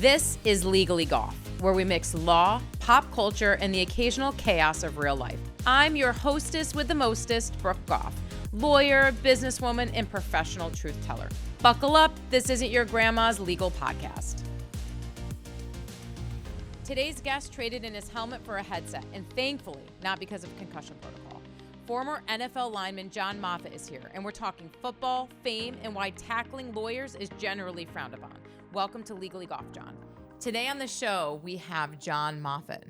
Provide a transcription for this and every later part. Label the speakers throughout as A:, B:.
A: This is Legally Goff, where we mix law, pop culture, and the occasional chaos of real life. I'm your hostess with the mostest, Brooke Goff, lawyer, businesswoman, and professional truth teller. Buckle up, this isn't your grandma's legal podcast. Today's guest traded in his helmet for a headset, and thankfully, not because of concussion protocol. Former NFL lineman John Moffitt is here, and we're talking football, fame, and why tackling lawyers is generally frowned upon. Welcome to Legally Goff, John. Today on the show, we have John Moffitt,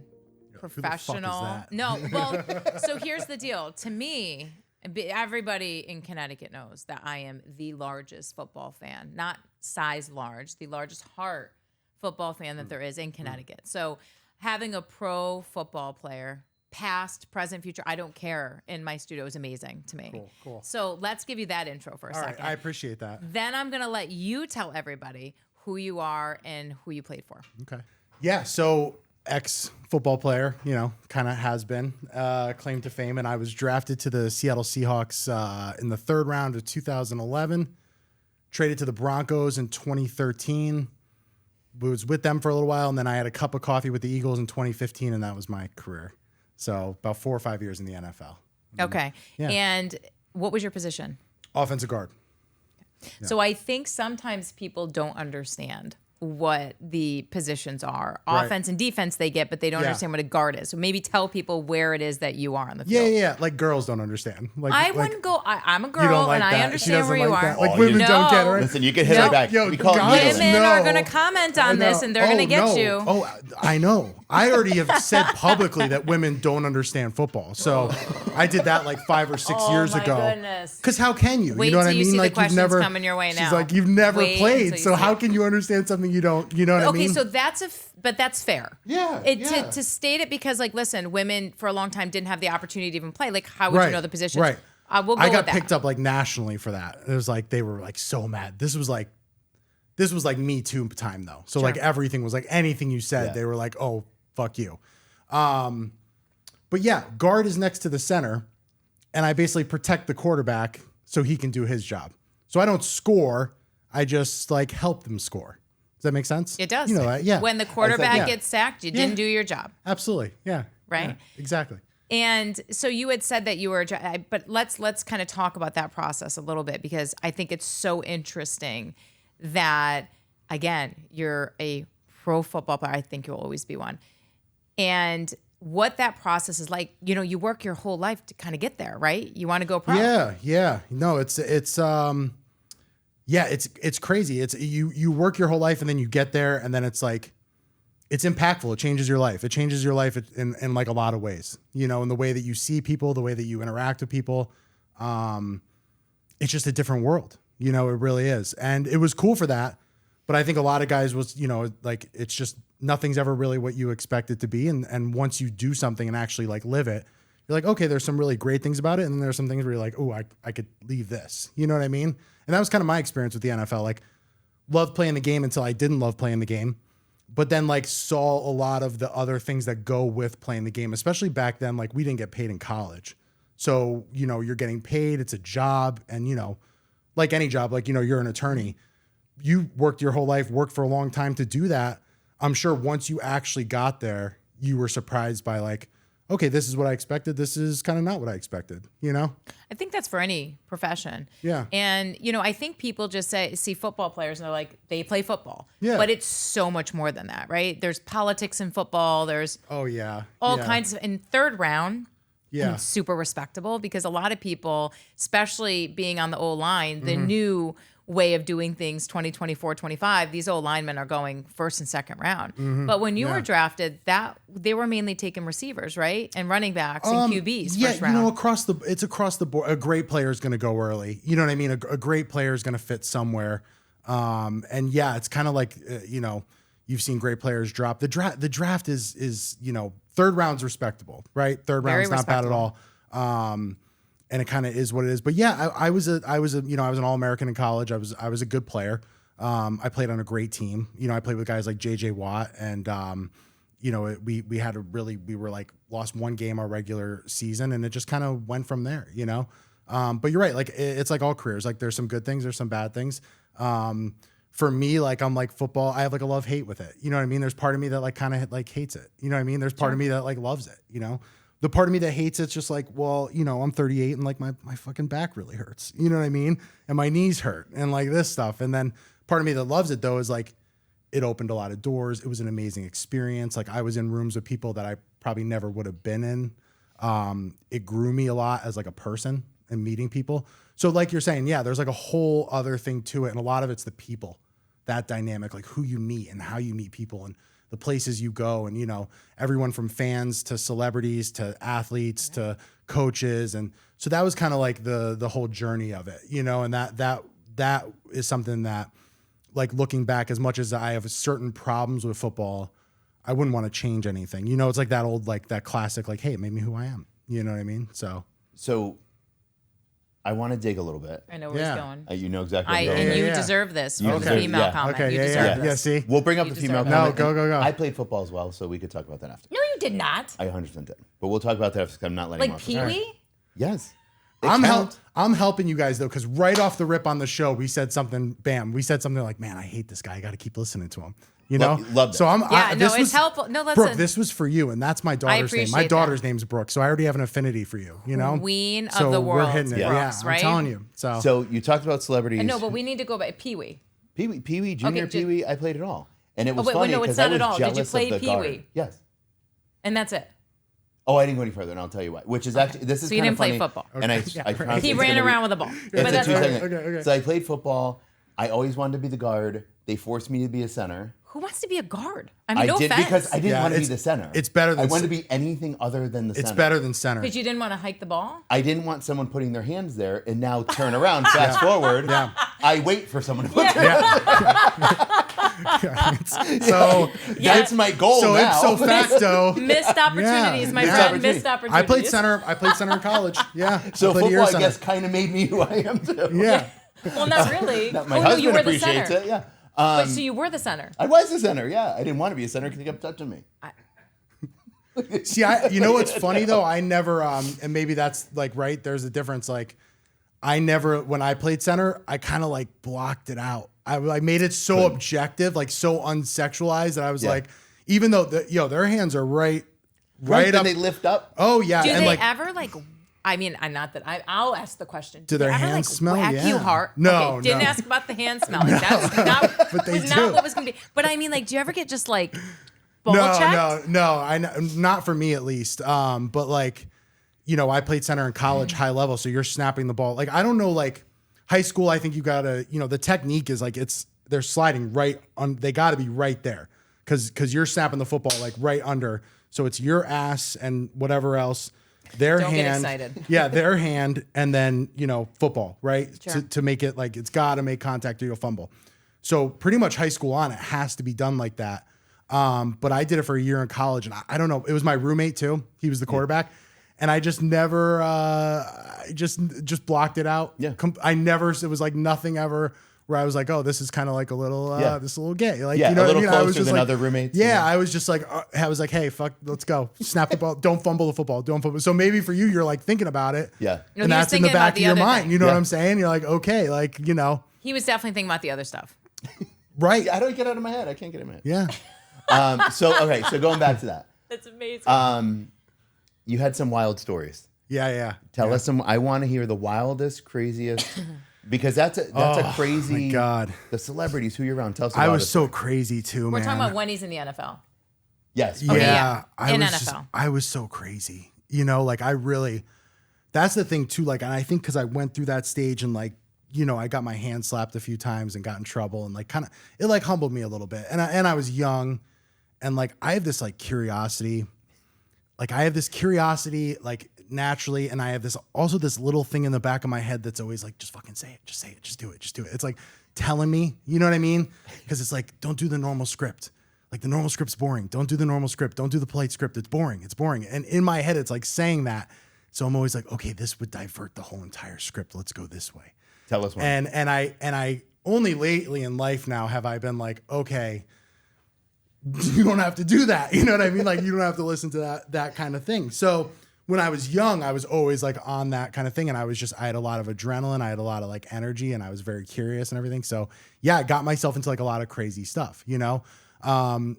A: professional.
B: Who the fuck is that?
A: No, well, so here's the deal. To me, everybody in Connecticut knows that I am the largest football fan, not size large, the largest heart football fan that there is in Connecticut. So having a pro football player, past, present, future, I don't care, in my studio is amazing to me.
B: Cool.
A: So let's give you that intro for a second.
B: All right, I appreciate that.
A: Then I'm going to let you tell everybody who you are and who you played for.
B: Okay. Yeah, so ex-football player, kind of has been, claim to fame, and I was drafted to the Seattle Seahawks in the third round of 2011, traded to the Broncos in 2013, was with them for a little while, and then I had a cup of coffee with the Eagles in 2015, and that was my career. So about 4 or 5 years in the NFL.
A: Okay.
B: Yeah.
A: And what was your position?
B: Offensive guard.
A: Yeah. So I think sometimes people don't understand what the positions are. Right. Offense and defense they get, but they don't understand what a guard is. So maybe tell people where it is that you are on the field.
B: Yeah. Like girls don't understand.
A: I wouldn't go. I'm a girl and I understand where you are.
B: Like women don't get her.
C: Listen, you can hit her back.
A: We call women are going to comment on this and they're going to get you.
B: Oh, I know. I already have said publicly that women don't understand football. So I did that like 5 or 6 years ago.
A: Oh my goodness.
B: Because how can you?
A: Wait
B: you know what I
A: till
B: mean?
A: You see
B: like
A: the questions
B: you've never
A: coming your way now.
B: She's like, you've never played. So how
A: it.
B: can you understand something you don't? You know what I mean?
A: Okay, so but that's fair.
B: Yeah.
A: To state it because, like, listen, women for a long time didn't have the opportunity to even play. Like, how would you know the positions?
B: Right.
A: We'll go
B: I got
A: with
B: picked up like nationally for that. It was like they were like so mad. This was like Me Too time though. So like everything was like anything you said, they were like, oh, fuck you. But yeah, guard is next to the center, and I basically protect the quarterback so he can do his job. So I don't score. I just like help them score. Does that make sense?
A: It does.
B: You know that, yeah.
A: When the quarterback gets sacked, you didn't do your job.
B: Absolutely. Yeah.
A: Right?
B: Yeah, exactly.
A: And so you had said that you were, but let's kind of talk about that process a little bit because I think it's so interesting that, again, you're a pro football player. I think you'll always be one. And what that process is like, you work your whole life to kind of get there, right? You want to go pro.
B: Yeah. No, it's crazy. It's you work your whole life and then you get there and then it's like, it's impactful. It changes your life. It changes your life in like a lot of ways, in the way that you see people, the way that you interact with people. It's just a different world, it really is. And it was cool for that. But I think a lot of guys was, like, it's just nothing's ever really what you expect it to be. And once you do something and actually like live it, you're like, okay, there's some really great things about it. And then there's some things where you're like, oh, I could leave this. You know what I mean? And that was kind of my experience with the NFL. Like, loved playing the game until I didn't love playing the game. But then like saw a lot of the other things that go with playing the game, especially back then, like we didn't get paid in college. So, you're getting paid, it's a job. And, like any job, like, you're an attorney. You worked your whole life, worked for a long time to do that. I'm sure once you actually got there, you were surprised by like, okay, this is what I expected. This is kind of not what I expected,
A: I think that's for any profession.
B: Yeah.
A: And, I think people just see football players and they're like, they play football.
B: Yeah.
A: But it's so much more than that, right? There's politics in football. There's all kinds of, in third round,
B: yeah,
A: super respectable because a lot of people, especially being on the O-line, the new way of doing things 2024, 25, these old linemen are going first and second round. But when you were drafted, that they were mainly taking receivers, right? And running backs and QBs first round.
B: It's across the board. A great player is going to go early. You know what I mean? A great player is going to fit somewhere. And yeah, it's kind of like, you've seen great players drop. The draft is third round's respectable, right? Third round's not bad at all. And it kind of is what it is. But yeah, I was an All-American in college. I was a good player. I played on a great team. I played with guys like JJ Watt and we were like lost one game our regular season and it just kind of went from there, But you're right. Like it's like all careers. Like there's some good things, there's some bad things. for me, like I'm like football, I have like a love-hate with it. You know what I mean? There's part of me that like kind of like hates it. You know what I mean? There's part of me that like loves it, you know? The part of me that hates it's just like, well, you know, I'm 38 and like my fucking back really hurts. You know what I mean? And my knees hurt and like this stuff. And then part of me that loves it though is like it opened a lot of doors. It was an amazing experience. Like I was in rooms with people that I probably never would have been in. It grew me a lot as like a person and meeting people. So like you're saying, yeah, there's like a whole other thing to it. And a lot of it's the people, that dynamic, like who you meet and how you meet people and the places you go. And, you know, everyone from fans to celebrities to athletes to coaches. And so that was kind of like the whole journey of it, you know, and that is something that like looking back, as much as I have certain problems with football, I wouldn't want to change anything. You know, it's like that old, like that classic, like, hey, it made me who I am. You know what I mean? So I want to dig a little bit.
A: I know where he's going.
C: You know exactly where
A: and you deserve this from the female comment.
B: Okay,
A: you deserve this.
B: See?
C: We'll bring up the female comment.
B: No, go.
C: I played football as well, so we could talk about that after.
A: No, you did not.
C: I 100% did. But we'll talk about that after, because I'm not letting
A: Like Pee-wee?
C: Yes.
B: I'm helping you guys though, because right off the rip on the show, we said something like, man, I hate this guy. I got to keep listening to him. You know?
C: Love that.
B: So
A: it's helpful. No,
B: Brooke, this was for you, and that's my daughter's name. My daughter's name's Brooke, so I already have an affinity for you, you know?
A: Queen of the world.
B: We're hitting it.
A: Brooks,
B: Yeah,
A: right?
B: I'm telling you.
C: So you talked about celebrities.
A: No, but we need to go back. Pee-wee.
C: Pee-wee, junior Pee-wee, I played it all. And it was funny
A: no, it's
C: because I
A: not
C: was
A: at all. Did you
C: jealous
A: play
C: of the guard.
A: Pee-wee?
C: Yes.
A: And that's it.
C: Oh, I didn't go any further, and I'll tell you why. Which is actually, this is
A: So you
C: kind of
A: didn't play
C: funny.
A: football.
C: And I
A: He ran around with a ball.
C: It's
A: But
C: a
A: that's
C: 2 second.
B: Okay.
C: So I played football. I always wanted to be the guard. They forced me to be a center.
A: Who wants to be a guard? I mean, no
C: did
A: offense.
C: because I didn't want to be the center.
B: It's better than
C: I wanted to be anything other than the center.
B: It's better than center.
A: Because you didn't want to hike the ball?
C: I didn't want someone putting their hands there and now turn around, fast forward.
B: Yeah.
C: I wait for someone to put their hands.
B: So
C: that's my goal
B: so
C: now.
B: ipso facto.
A: Missed opportunities, my friend. Missed opportunities.
B: I played center in college. Yeah.
C: So
B: I
C: football, I guess, kind of made me who I am too.
B: Yeah.
A: Well, not really.
C: My husband
A: you were
C: appreciates
A: the center.
C: it. Yeah.
A: But so you were the center.
C: I was the center. Yeah. I didn't want to be a center because he kept touching me.
B: See, you know what's funny though? I never, and maybe that's like right. There's a difference. Like, I never, when I played center, I kind of like blocked it out. I made it so objective, like so unsexualized that I was like, even though their hands are right
C: Right
B: up.
C: they lift up.
B: Oh yeah.
A: Do
B: and
A: they
B: like,
A: ever like? I mean, I'm not that. I'll ask the question.
B: Do their
A: they ever,
B: hands
A: like,
B: smell?
A: Whack
B: Yeah.
A: you hard?
B: No,
A: okay, didn't
B: no.
A: ask about the hand smell. Like, that's not,
B: But they
A: was
B: do.
A: not what was gonna be. But I mean, like, do you ever get just like ball checked?
B: No. Not for me at least. But like, you know, I played center in college, high level, so you're snapping the ball. Like, I don't know, like high school. I think you gotta, you know, the technique is like they're sliding right on. They got to be right there because you're snapping the football like right under. So it's your ass and whatever else. Their
A: Don't
B: hand,
A: get excited.
B: Yeah, their hand, and then you know football, right?
A: Sure.
B: To make it like it's got to make contact or you'll fumble. So pretty much high school on, it has to be done like that. But I did it for a year in college, and I don't know. It was my roommate too. He was the quarterback, and I just never, I just blocked it out.
C: Yeah.
B: I never. It was like nothing ever. Where I was like, oh, this is kind of like a little, this is a little gay. Like,
C: Yeah,
B: you know
C: a little
B: what I mean? I was
C: closer
B: just
C: than
B: like,
C: other roommates.
B: Yeah, I was just like, hey, fuck, let's go. Snap the ball. Don't fumble the football. Don't fumble. So maybe for you, you're like thinking about it.
C: Yeah.
A: No,
B: And
A: he was
B: that's in the
A: thinking about
B: back of
A: the
B: your
A: other
B: mind.
A: thing.
B: You know
C: Yeah.
B: what I'm saying? You're like, okay, like, you know.
A: He was definitely thinking about the other stuff.
B: Right.
C: I don't get out of my head. I can't get it in my head.
B: Yeah.
C: So going back to that.
A: That's amazing.
C: You had some wild stories.
B: Yeah.
C: Tell us some. I want to hear the wildest, craziest, because that's a crazy.
B: My God.
C: The celebrities who you're around. Tell us. About
B: I was so crazy too,
A: We're
B: man.
A: talking about when he's in the NFL.
C: Yes.
B: Yeah.
A: Okay, yeah. In
B: was
A: NFL.
B: I was so crazy. You know, like that's the thing too. Like, and I think because I went through that stage and like, you know, I got my hand slapped a few times and got in trouble and like it like humbled me a little bit. And I was young and like I have this like curiosity. Like I have this curiosity like naturally, and I have this little thing in the back of my head that's always like, just fucking say it, just do it. It's like telling me, you know what I mean? Because it's like, don't do the normal script. Like the normal script's boring. Don't do the normal script. Don't do the polite script. It's boring. And in my head, it's like saying that. So I'm always like, okay, this would divert the whole entire script. Let's go this way.
C: Tell us one.
B: And I only lately in life now have I been like, okay, you don't have to do that. You know what I mean? Like you don't have to listen to that kind of thing. So when I was young, I was always like on that kind of thing. And I had a lot of adrenaline. I had a lot of like energy and I was very curious and everything. So yeah, I got myself into like a lot of crazy stuff, you know?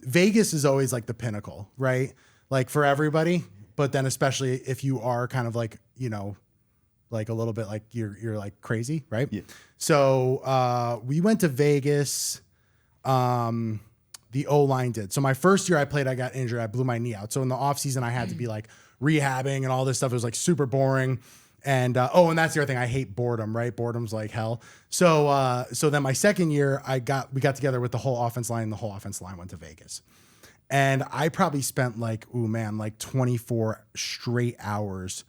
B: Vegas is always like the pinnacle, right? Like for everybody, but then especially if you are kind of like, you know, like a little bit like you're like crazy, right?
C: Yeah.
B: So we went to Vegas. The O-line did. So my first year I played, I got injured. I blew my knee out. So in the off season, I had to be like rehabbing and all this stuff. It was like super boring. And and that's the other thing. I hate boredom, right? Boredom's like hell. So then my second year, we got together with the whole offense line, and the whole offense line went to Vegas. And I probably spent like 24 straight hours.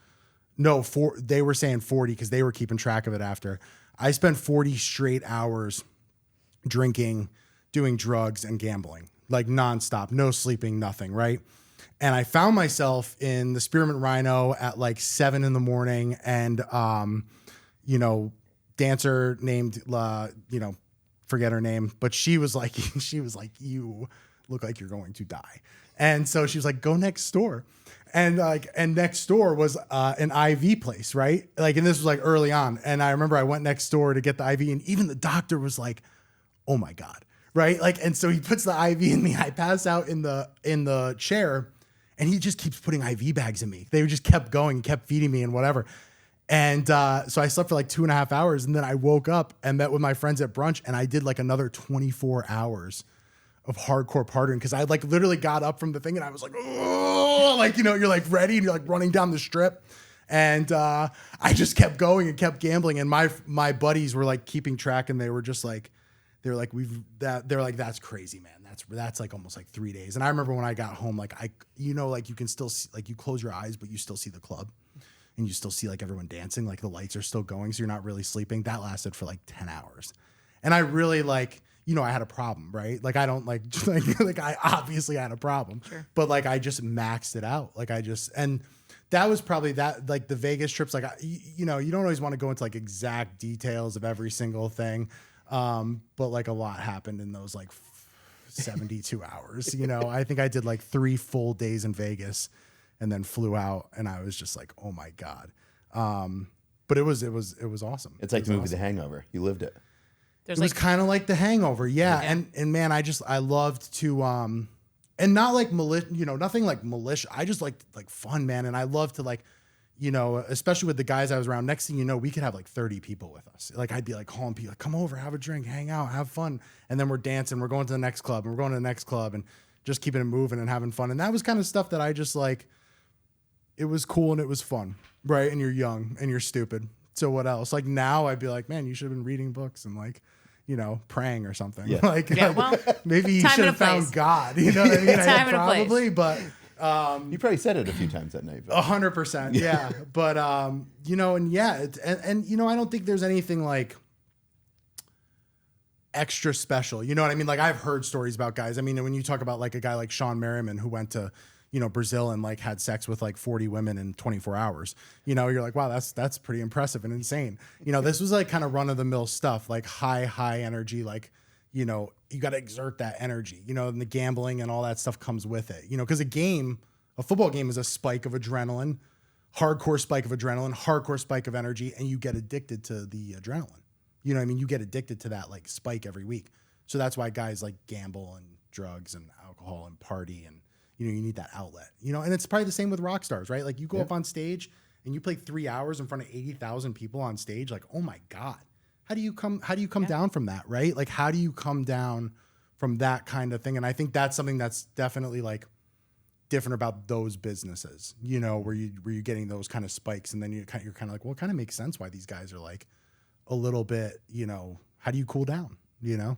B: No, they were saying 40 because they were keeping track of it after. I spent 40 straight hours drinking, doing drugs and gambling, like nonstop, no sleeping, nothing, right? And I found myself in the Spearmint Rhino at like 7 a.m. and, dancer named, forget her name, but she was like, you look like you're going to die. And so she was like, go next door. And next door was an IV place, right? Like, and this was like early on. And I remember I went next door to get the IV and even the doctor was like, oh my God. Right. Like, and so he puts the IV in me. I pass out in the chair and he just keeps putting IV bags in me. They just kept going, kept feeding me and whatever. And so I slept for like 2.5 hours and then I woke up and met with my friends at brunch and I did like another 24 hours of hardcore partying because I like literally got up from the thing and I was like, oh, like, you're like ready and you're like running down the strip. And I just kept going and kept gambling. And my buddies were like keeping track and they were just like, they're like, that's crazy, man. That's like almost like 3 days. And I remember when I got home, like you can still see, like you close your eyes, but you still see the club and you still see like everyone dancing, like the lights are still going. So you're not really sleeping. That lasted for like 10 hours. And I really like, I had a problem, right? Like I don't like I obviously had a problem,
A: sure.
B: But like I just maxed it out. And that was probably that, like the Vegas trips, like, you don't always want to go into like exact details of every single thing. But like a lot happened in those like 72 hours, I think I did like 3 full days in Vegas and then flew out and I was just like, oh my God. But it was awesome.
C: It's like the movie The Hangover. You lived it.
B: It was kind of like The Hangover. Yeah. And man, I loved to, and not like nothing like malicious. I just like fun, man. And I love to like, especially with the guys I was around, next thing you know, we could have like 30 people with us. Like I'd be like calling people, like, come over, have a drink, hang out, have fun. And then we're dancing, we're going to the next club and we're going to the next club and just keeping it moving and having fun. And that was kind of stuff that I just like, it was cool and it was fun. Right. And you're young and you're stupid. So what else? Like now I'd be like, man, you should have been reading books and like, praying or something.
C: Yeah.
A: Well,
B: maybe you should have found God. You know what I mean?
A: Time and a place.
B: Probably, but
C: you probably said it a few times that night.
B: 100%. Yeah. But, and yeah, I don't think there's anything like extra special. You know what I mean? Like I've heard stories about guys. I mean, when you talk about like a guy like Sean Merriman who went to, Brazil and like had sex with like 40 women in 24 hours, you're like, wow, that's pretty impressive and insane. This was like kind of run of the mill stuff, like high energy, like, you got to exert that energy, and the gambling and all that stuff comes with it, because a football game is a spike of adrenaline, hardcore spike of adrenaline, hardcore spike of energy, and you get addicted to the adrenaline. You know what I mean? You get addicted to that like spike every week. So that's why guys like gamble and drugs and alcohol and party and, you need that outlet, and it's probably the same with rock stars, right? Like you go up on stage and you play 3 hours in front of 80,000 people on stage. Like, oh my God, how do you come down from that? Right? Like, how do you come down from that kind of thing? And I think that's something that's definitely like different about those businesses, where you're getting those kind of spikes. And then you're kind of like, well, it kind of makes sense why these guys are like a little bit, how do you cool down,
C: Yeah.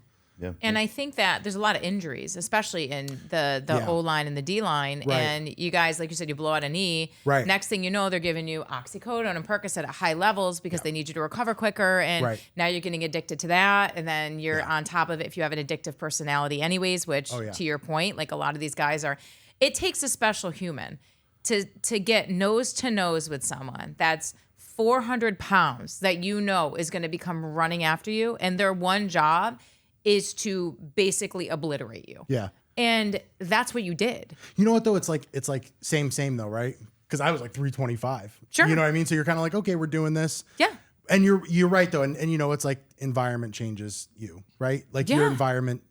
A: And I think that there's a lot of injuries, especially in the O-line and the D-line.
B: Right.
A: And you guys, like you said, you blow out a knee.
B: Right.
A: Next thing you know, they're giving you oxycodone and Percocet at high levels because they need you to recover quicker. And now you're getting addicted to that. And then you're on top of it if you have an addictive personality anyways, which to your point, like a lot of these guys are. It takes a special human to get nose to nose with someone that's 400 pounds that is going to become running after you. And their one job is to basically obliterate you.
B: Yeah.
A: And that's what you did.
B: You know what though? It's like same though, right? because I was like 325.
A: Sure.
B: You know what I mean? So you're kind of like, okay, we're doing this.
A: Yeah.
B: And you're right though. And you know, it's like environment changes you, right? Like your environment,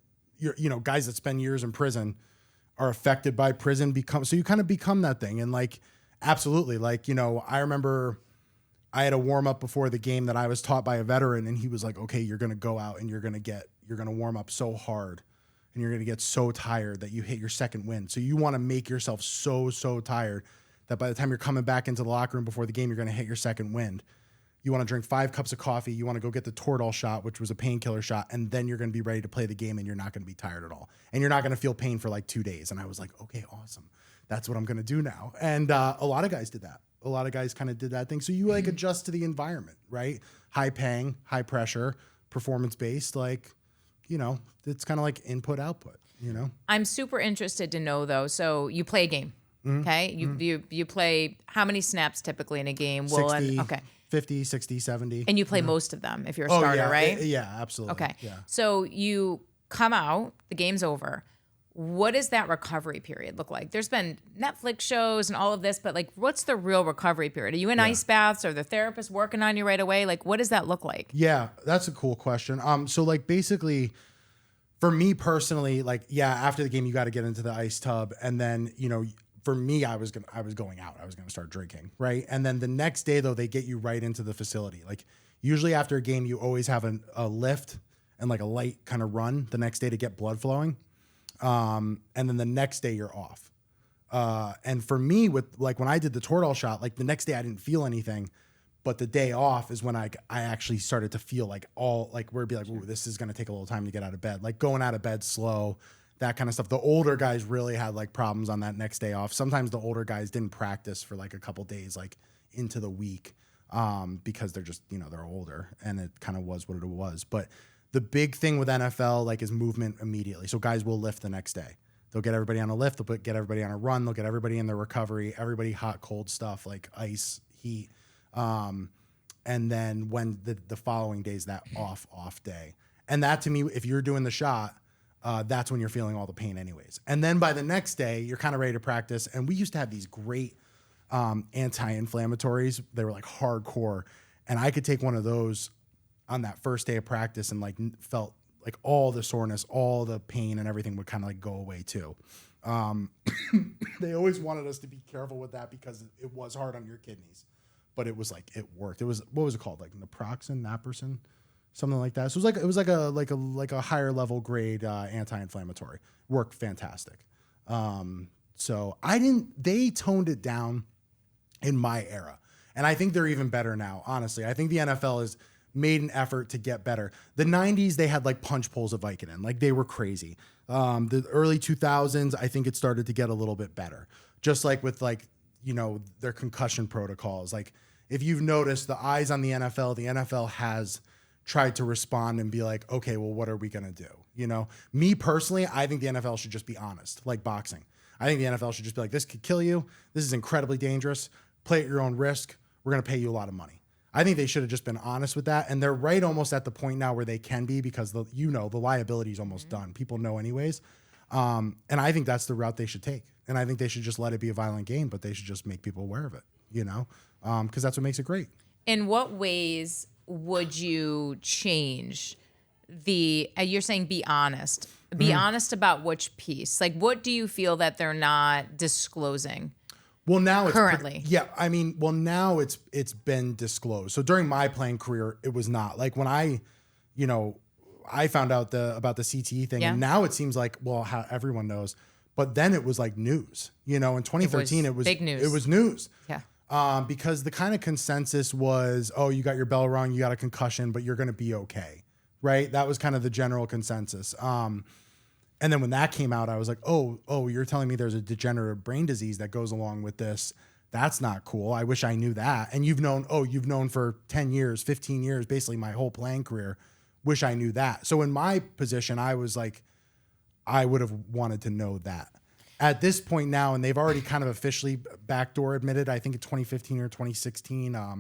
B: guys that spend years in prison are affected by prison so you kind of become that thing. And like, absolutely. Like, I remember I had a warm up before the game that I was taught by a veteran, and he was like, okay, you're going to go out and you're going to warm up so hard and you're going to get so tired that you hit your second wind. So you want to make yourself so tired that by the time you're coming back into the locker room before the game, you're going to hit your second wind. You want to drink 5 cups of coffee. You want to go get the Toradol shot, which was a painkiller shot. And then you're going to be ready to play the game, and you're not going to be tired at all. And you're not going to feel pain for like 2 days. And I was like, okay, awesome. That's what I'm going to do now. And a lot of guys did that. A lot of guys kind of did that thing. So you like adjust to the environment, right? High paying, high pressure, performance based, like, it's kind of like input output,
A: I'm super interested to know though. So you play a game, okay? You play how many snaps typically in a game?
B: 60, 50, 60, 70.
A: And you play most of them if you're a starter, right?
B: Yeah, absolutely.
A: Okay.
B: Yeah.
A: So you come out, the game's over. What does that recovery period look like? There's been Netflix shows and all of this, but like, what's the real recovery period? Are you in ice baths? Are the therapists working on you right away? Like, what does that look like?
B: Yeah, that's a cool question. So like basically for me personally, like, after the game, you got to get into the ice tub. And then, for me, I was going out. I was going to start drinking, right? And then the next day, though, they get you right into the facility. Like, usually after a game, you always have a lift and like a light kind of run the next day to get blood flowing. And then the next day, you're off. And for me, with like when I did the Toradol shot, like the next day, I didn't feel anything. But the day off is when I actually started to feel like where it'd be like, ooh, this is going to take a little time to get out of bed. Like going out of bed slow, that kind of stuff. The older guys really had like problems on that next day off. Sometimes the older guys didn't practice for like a couple days, like into the week, because they're just, they're older, and it kind of was what it was. But the big thing with NFL, like, is movement immediately. So guys will lift the next day. They'll get everybody on a lift. They'll get everybody on a run. They'll get everybody in their recovery, everybody hot, cold stuff like ice, heat. And then when the following day is that off day. And that, to me, if you're doing the shot, that's when you're feeling all the pain anyways. And then by the next day, you're kind of ready to practice. And we used to have these great anti-inflammatories. They were like hardcore. And I could take one of those on that first day of practice and like felt like all the soreness, all the pain and everything would kind of like go away too. They always wanted us to be careful with that because it was hard on your kidneys. But it was like, it worked. It was, what was it called? Like naproxen, something like that. So it was like a higher level grade anti-inflammatory. Worked fantastic. So they toned it down in my era. And I think they're even better now, honestly. I think the NFL has made an effort to get better. The 90s, they had like punch pulls of Vicodin. Like they were crazy. The early 2000s, I think it started to get a little bit better. Just like with like, their concussion protocols. Like, if you've noticed the eyes on the NFL has tried to respond and be like, okay, well, what are we going to do? Me personally, I think the NFL should just be honest, like boxing. I think the NFL should just be like, this could kill you. This is incredibly dangerous. Play at your own risk. We're going to pay you a lot of money. I think they should have just been honest with that. And they're right almost at the point now where they can be, because the liability is almost done. People know anyways. And I think that's the route they should take. And I think they should just let it be a violent game, but they should just make people aware of it, because that's what makes it great.
A: In what ways would you change you're saying be honest. Be honest about which piece? Like, what do you feel that they're not disclosing?
B: Well, now it's
A: currently.
B: Now it's been disclosed. So during my playing career, it was not. Like when I found out about the CTE thing, and now it seems like, well, how everyone knows. But then it was like news, in 2013, it was
A: big news.
B: It was news.
A: Yeah.
B: Because the kind of consensus was, oh, you got your bell rung, you got a concussion, but you're going to be okay. Right. That was kind of the general consensus. And then when that came out, I was like, oh, you're telling me there's a degenerative brain disease that goes along with this. That's not cool. I wish I knew that. And you've known for 10 years, 15 years, basically my whole playing career. Wish I knew that. So in my position, I was like, I would have wanted to know that. At this point now, and they've already kind of officially backdoor admitted, I think in 2015 or 2016, I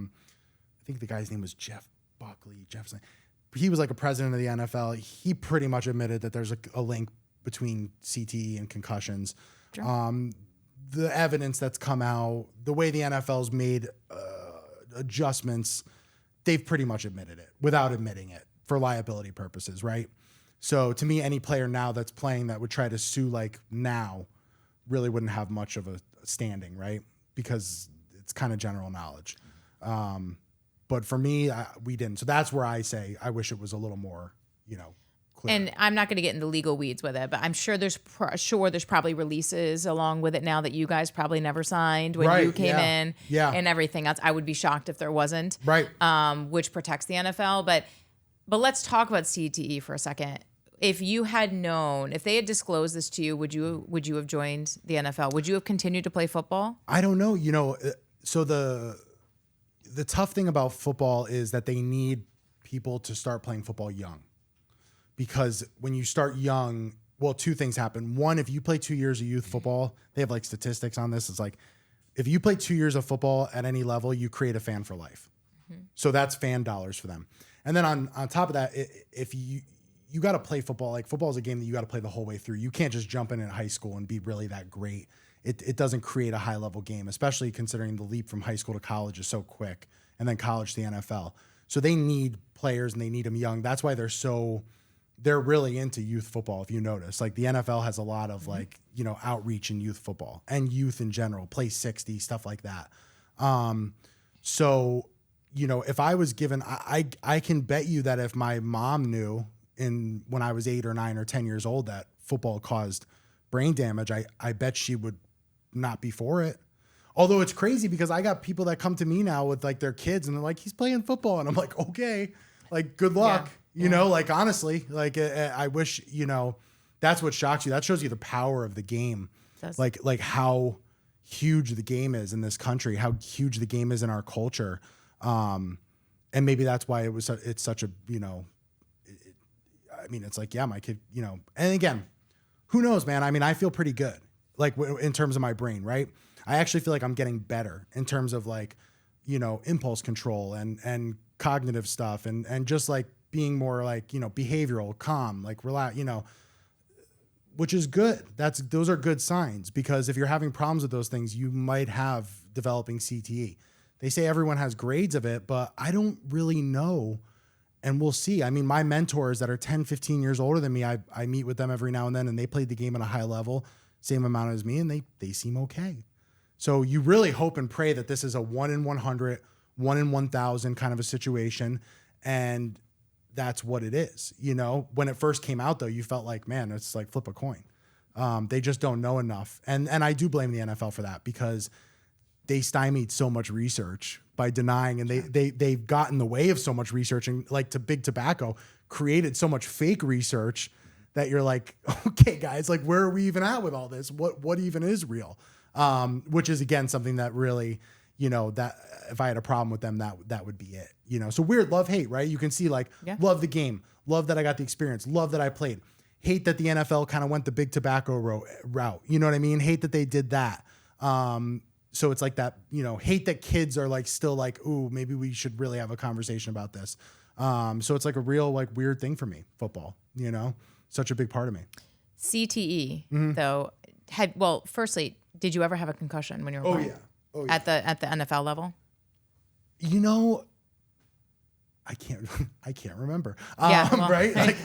B: think the guy's name was Jefferson. He was like a president of the NFL. He pretty much admitted that there's a link between CTE and concussions.
A: Sure.
B: the evidence that's come out, the way the NFL's made adjustments, they've pretty much admitted it without admitting it for liability purposes, right? So to me, any player now that's playing that would try to sue like now really wouldn't have much of a standing, right? Because it's kind of general knowledge. But for me, we didn't. So that's where I say I wish it was a little more, clear.
A: And I'm not going to get into legal weeds with it, but I'm sure there's probably releases along with it now that you guys probably never signed when you came in and everything else. I would be shocked if there wasn't.
B: Right.
A: Which protects the NFL. But let's talk about CTE for a second. If you had known, if they had disclosed this to you, would you have joined the NFL? Would you have continued to play football?
B: I don't know. So the tough thing about football is that they need people to start playing football young. Because when you start young, well, two things happen. One, if you play 2 years of youth football, they have like statistics on this. It's like, if you play 2 years of football at any level, you create a fan for life. Mm-hmm. So that's fan dollars for them. And then on top of that, if you got to play football, like football is a game that you got to play the whole way through. You can't just jump in high school and be really that great. It doesn't create a high level game, especially considering the leap from high school to college is so quick, and then college to the NFL. So they need players and they need them young. That's why they're really into youth football. If you notice, like the NFL has a lot of outreach in youth football and youth in general, play 60, stuff like that. So, if I was given, I can bet you that if my mom knew when I was 8 or 9 or 10 years old that football caused brain damage, I bet she would not be for it. Although it's crazy because I got people that come to me now with like their kids and they're like, he's playing football. And I'm like, okay, like good luck.
A: Yeah.
B: Like honestly, like I wish, that's what shocks you. That shows you the power of the game. Like how huge the game is in this country, how huge the game is in our culture. And maybe that's why it's such a, it's like, yeah, my kid, and again, who knows, man? I mean, I feel pretty good, like in terms of my brain, right? I actually feel like I'm getting better in terms of like, impulse control and cognitive stuff and just like being more like, behavioral, calm, like relax, which is good. Those are good signs, because if you're having problems with those things, you might have developing CTE. They say everyone has grades of it, but I don't really know. And we'll see. I mean, my mentors that are 10, 15 years older than me, I meet with them every now and then, and they played the game at a high level, same amount as me, and they seem okay. So you really hope and pray that this is a 1 in 100, 1 in 1,000 kind of a situation. And that's what it is. When it first came out though, you felt like, man, it's like flip a coin. They just don't know enough. And I do blame the NFL for that, because they stymied so much research by denying, and they've gotten in the way of so much research, and like to big tobacco created so much fake research that you're like, okay, guys, like where are we even at with all this? What even is real? Which is again, something that really, that if I had a problem with them, that would be it, so weird love, hate, right? You can see like, love the game, love that I got the experience, love that I played, hate that the NFL kind of went the big tobacco route. You know what I mean? Hate that they did that. So it's like that, hate that kids are like, still like, ooh, maybe we should really have a conversation about this. So it's like a real, like weird thing for me, football, such a big part of me.
A: CTE though firstly, did you ever have a concussion when you were playing? Oh yeah. At the NFL level?
B: I can't remember.
A: Right?
B: Like,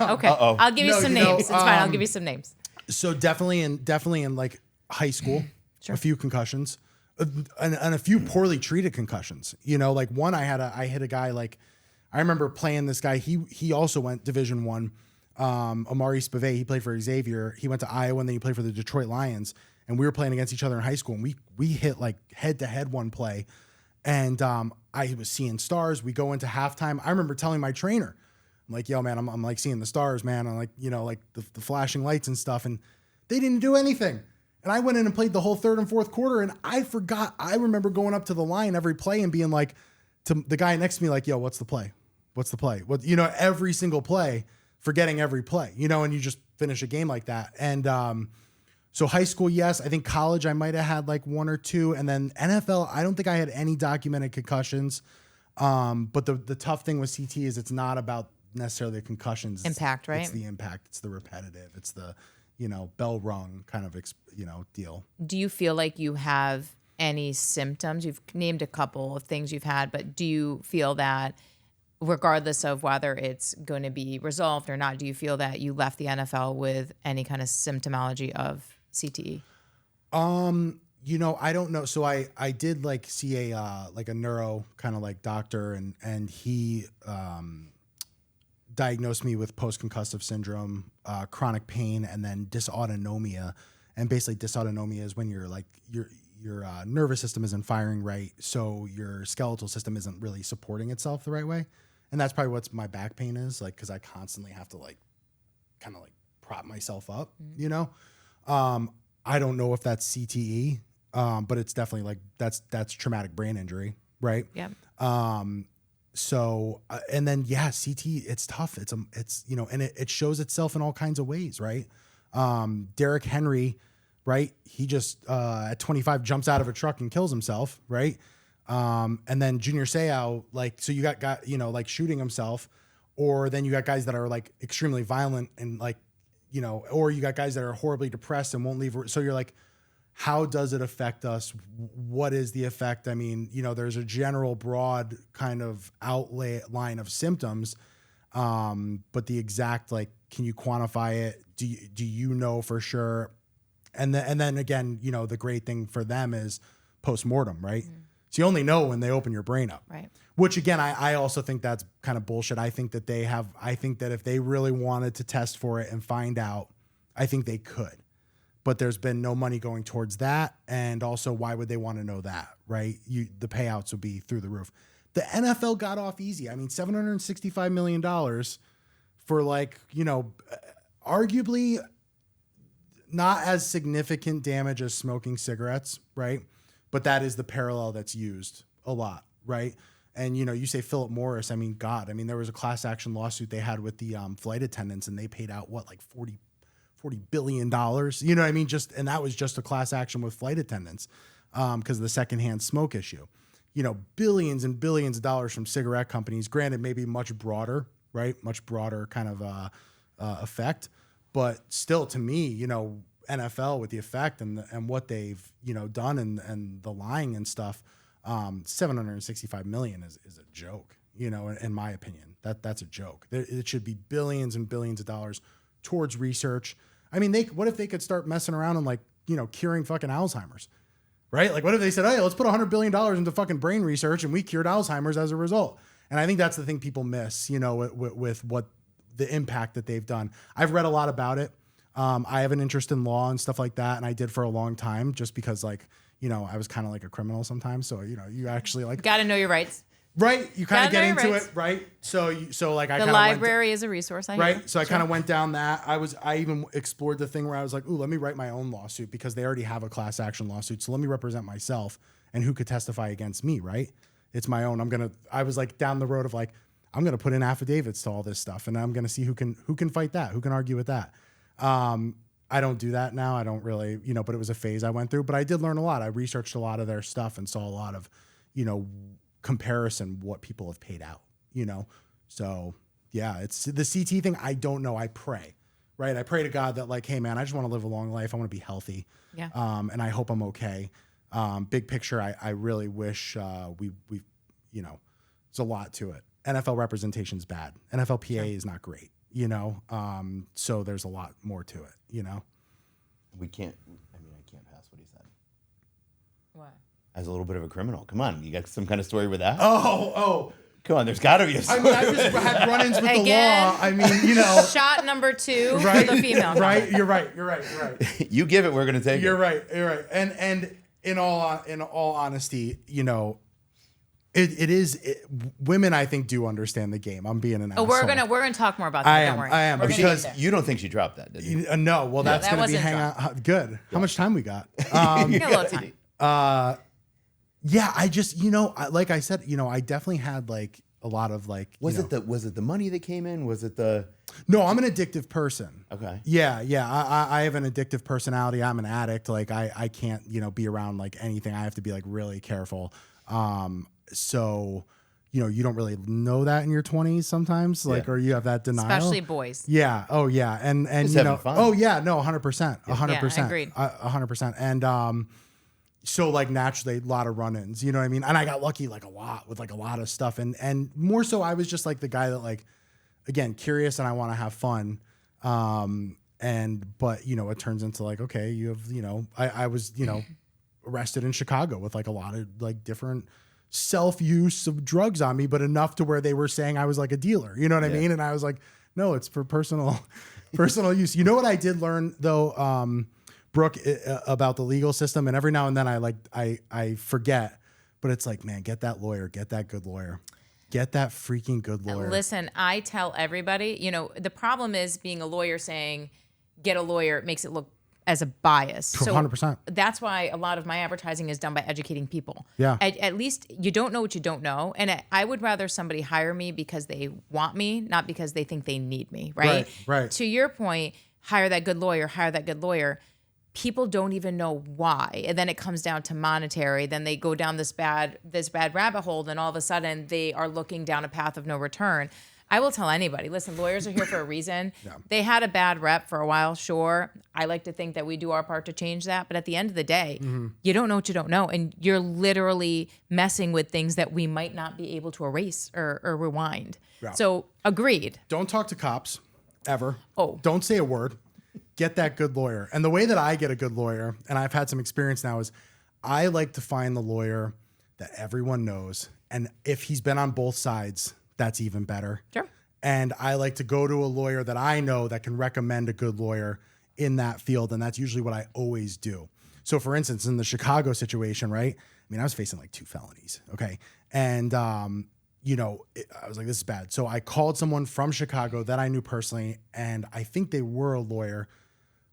A: okay. I'll give you some names. It's fine. I'll give you some names.
B: So definitely in like high school, sure. A few concussions, and a few poorly treated concussions. Like one I hit a guy, like I remember playing this guy. He also went Division I. Amari Spivey, he played for Xavier. He went to Iowa, and then he played for the Detroit Lions. And we were playing against each other in high school, and we hit like head to head one play. And I was seeing stars. We go into halftime. I remember telling my trainer, I'm like, yo, man, I'm like seeing the stars, man. I'm like, like the flashing lights and stuff. And they didn't do anything. And I went in and played the whole third and fourth quarter. And I forgot. I remember going up to the line every play and being like, to the guy next to me, like, yo, what's the play? What's the play? What, every single play, forgetting every play, and you just finish a game like that. And so high school, yes. I think college, I might have had like 1 or 2. And then NFL, I don't think I had any documented concussions. But the tough thing with CT is it's not about necessarily the concussions.
A: Impact, right?
B: It's the impact. It's the repetitive. It's the, bell rung kind of, deal.
A: Do you feel like you have any symptoms? You've named a couple of things you've had, but do you feel that regardless of whether it's going to be resolved or not, do you feel that you left the NFL with any kind of symptomology of CTE?
B: I don't know. So I did like see a neuro kind of like doctor and he diagnosed me with post-concussive syndrome, chronic pain, and then dysautonomia. And basically dysautonomia is when your nervous system isn't firing right. So your skeletal system isn't really supporting itself the right way. And that's probably what my back pain is, like, because I constantly have to like kind of like prop myself up, I don't know if that's CTE, but it's definitely like that's traumatic brain injury, right?
A: Yeah.
B: So and then CTE, it's tough. It's and it shows itself in all kinds of ways, right? Derrick Henry, right? He just at 25 jumps out of a truck and kills himself, right? And then Junior Seau, like, so you got like shooting himself, or then you got guys that are like extremely violent and like, or you got guys that are horribly depressed and won't leave. So you're like, how does it affect us? What is the effect? I mean, there's a general broad kind of outline of symptoms, but the exact, like, can you quantify it? Do you know for sure? And then again, the great thing for them is post-mortem, right? Mm-hmm. So you only know when they open your brain up,
A: right?
B: Which again, I also think that's kind of bullshit. I think that if they really wanted to test for it and find out, I think they could, but there's been no money going towards that. And also, why would they want to know that, right? The payouts would be through the roof. The NFL got off easy. I mean, $765 million for like, arguably not as significant damage as smoking cigarettes, right? But that is the parallel that's used a lot, right? And, you say Philip Morris, I mean, God, there was a class action lawsuit they had with the flight attendants, and they paid out like $40 billion, and that was just a class action with flight attendants because of the secondhand smoke issue. Billions and billions of dollars from cigarette companies, granted, maybe much broader, right? Much broader kind of effect, but still, to me, NFL with the effect and what they've done and the lying and stuff, $765 million is a joke, in my opinion. That's a joke. It should be billions and billions of dollars towards research. What if they could start messing around and like curing fucking Alzheimer's, right? Like, what if they said, hey, let's put $100 billion into fucking brain research and we cured Alzheimer's as a result? And I think that's the thing people miss, with what the impact that they've done. I've read a lot about it. I have an interest in law and stuff like that. And I did for a long time just because like, I was kind of like a criminal sometimes. So, you actually like
A: got to know your rights,
B: right? You kind of get into it, right? So like
A: the library is a resource.
B: Right. So I kind of went down that. I even explored the thing where I was like, ooh, let me write my own lawsuit because they already have a class action lawsuit. So let me represent myself and who could testify against me. Right. It's my own. I was like down the road of like, I'm going to put in affidavits to all this stuff and I'm going to see who can fight that, who can argue with that. I don't do that now. I don't really, but it was a phase I went through, but I did learn a lot. I researched a lot of their stuff and saw a lot of, comparison, what people have paid out, So yeah, it's the CT thing. I don't know. I pray, right? I pray to God that like, hey man, I just want to live a long life. I want to be healthy.
A: Yeah.
B: And I hope I'm okay. Big picture. I really wish, we there's a lot to it. NFL representation is bad. NFLPA is not great. So there's a lot more to it,
C: I can't pass what he said.
A: What?
C: As a little bit of a criminal. Come on, you got some kind of story with that?
B: Oh.
C: Come on, there's got to be a story.
B: I just had run-ins with the law.
A: Shot number 2
B: right?
A: for the female.
B: Right, you're right.
C: You give it, we're going to take it.
B: You're right. And in all honesty, women, I think, do understand the game. I'm being an asshole.
A: We're gonna talk more about that.
B: I am because
C: you don't think she dropped that, did you?
B: No. Well, that's gonna be hang out. Good. Yeah. How much time we got?
A: A little time.
B: Yeah. I just like I said, I definitely had like a lot of like.
C: Was it the money that came in? Was it the?
B: No, I'm an addictive person.
C: Okay.
B: Yeah. I have an addictive personality. I'm an addict. Like I can't be around like anything. I have to be like really careful. So, you don't really know that in your 20s sometimes, like, or you have that denial.
A: Especially boys.
B: Yeah. Oh yeah. And
C: Just
B: you know,
C: having fun.
B: oh yeah, no, 100%, 100%.
A: Yeah, agreed.
B: 100%. And, so like naturally a lot of run-ins, you know what I mean? And I got lucky like a lot with like a lot of stuff. And more so I was just like the guy that like, again, curious and I want to have fun. But it turns into like, okay, you have, I was, arrested in Chicago with like a lot of like different self-use of drugs on me, but enough to where they were saying I was like a dealer, you know what I mean? And I was like, no, it's for personal use. You know what I did learn though, Brooke, about the legal system, and every now and then I forget, but it's like, man, get that lawyer, get that good lawyer, get that freaking good lawyer.
A: Listen, I tell everybody, the problem is being a lawyer saying, get a lawyer, it makes it look as a bias. So
B: 100%.
A: That's why a lot of my advertising is done by educating people.
B: Yeah.
A: At least you don't know what you don't know. And I would rather somebody hire me because they want me, not because they think they need me, right?
B: Right.
A: To your point, hire that good lawyer. People don't even know why. And then it comes down to monetary. Then they go down this bad rabbit hole. Then all of a sudden they are looking down a path of no return. I will tell anybody, listen, lawyers are here for a reason. Yeah. They had a bad rep for a while, sure. I like to think that we do our part to change that. But at the end of the day, you don't know what you don't know. And you're literally messing with things that we might not be able to erase or rewind. Yeah. So agreed.
B: Don't talk to cops ever.
A: Oh.
B: Don't say a word. Get that good lawyer. And the way that I get a good lawyer, and I've had some experience now, is I like to find the lawyer that everyone knows. And if he's been on both sides, that's even better.
A: Sure.
B: And I like to go to a lawyer that I know that can recommend a good lawyer in that field. And that's usually what I always do. So for instance, in the Chicago situation, right? I mean, I was facing like 2 felonies. Okay. And, I was like, this is bad. So I called someone from Chicago that I knew personally, and I think they were a lawyer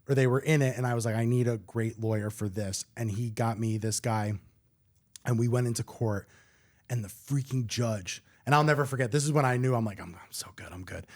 B: or they were in it. And I was like, I need a great lawyer for this. And he got me this guy, and we went into court, and the freaking judge, and I'll never forget, this is when I knew I'm like, I'm so good. I'm good.